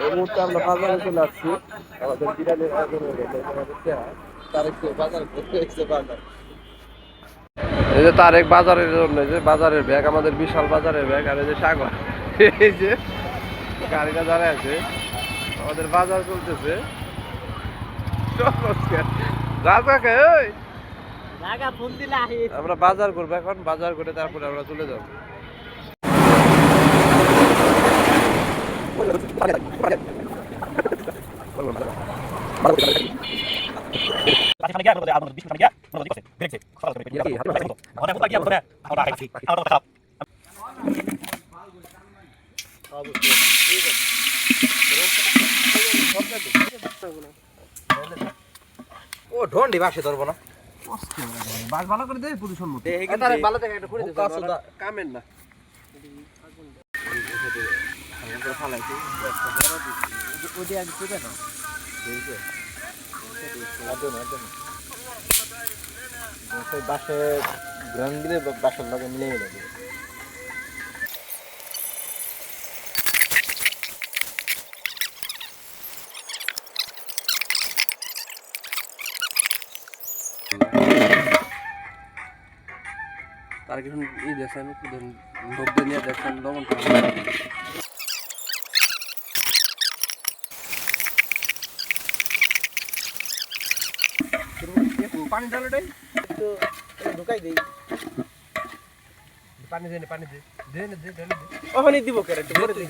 এই মুহূর্তে আমরা বাজারে চলে আসছি। আমাদের বিরিয়ানির আয়োজন হয়ে গেছে। তারেক বাজার করতে এসেছে বাজার। এই যে তারেক বাজারের জন্য যে বাজারের ব্যাগ, আমাদের বিশাল বাজারের ব্যাগ। আর এই যে সাগর, এই যে গাড়িটা দাঁড়ায় আছে, আমাদের বাজার চলতেছে। আমরা বাজার করবো এখন, বাজার করে তারপরে আমরা চলে যাবো। ও ঢন্ডি বাসে ধরবো না। বাস ভালো করে দেয় পুরো সম্মতি। ভালো থেকে একটা করে দিতে কামেন না। বাসে গ্রাম দিলে বাসার লগে মিলে গেলে তার কিছু ই দেখছেন, লোক নিয়ে দেখছেন লবণ পানি ঢালোটাই একটু ঢুকাই দিই। পানি দে, পানি দে, দে দে দে দে। ওখানে দিব কেন একটু ভরে দিই।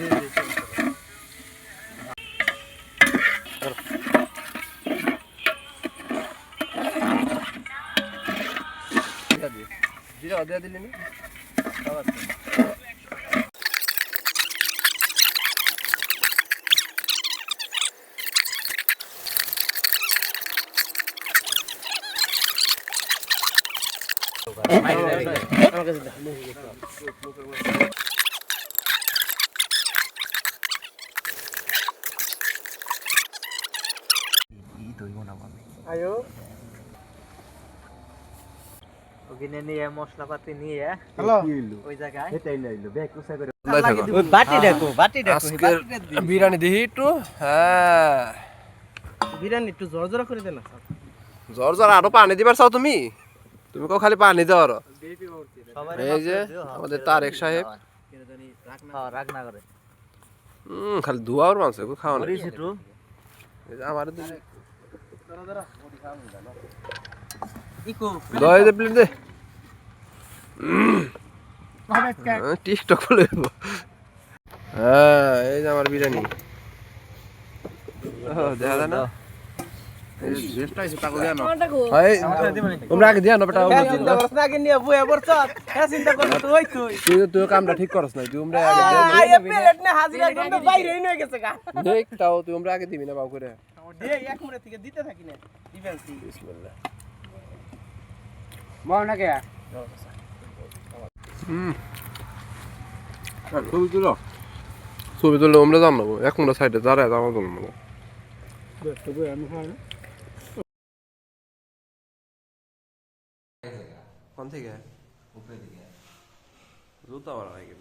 জিরা দিয়ে দিলি না? আয়ো ওখানে নিয়ে মশলাপাতি নিয়ে হ্যালো ওই জায়গায় এটাই লইলো ব্যাগ কুসা করে বাটি দেখো আজকের বিরিয়ানি দিই একটু। হ্যাঁ, বিরিয়ানি একটু জোরজোরা করে দেন না জ্বর জ্বর আরো পানি দিবার চাও তুমি? তুমি কো খালি পানি দাও আরো। এই যে আমাদের তারেক সাহেব, রাগ না করে খালি ধোয়ার মাংস খাওয়া না। একটু এই যে আমার ইকো দই দে প্লেট দে। টিকটক খুলে দেবো। হ্যাঁ, এই যে আমার বিরিয়ানি। দেখা যায় না? তুই কামটা ঠিক করস নাই, তুই আগে দিবি না বাবু করে। ছবি তুললে আমরা জানাবো, এক মুঠা সাইডে দাঁড়ায় আমার জন্য। কোন থেকে? জুতা বাড়া হয়ে গেল।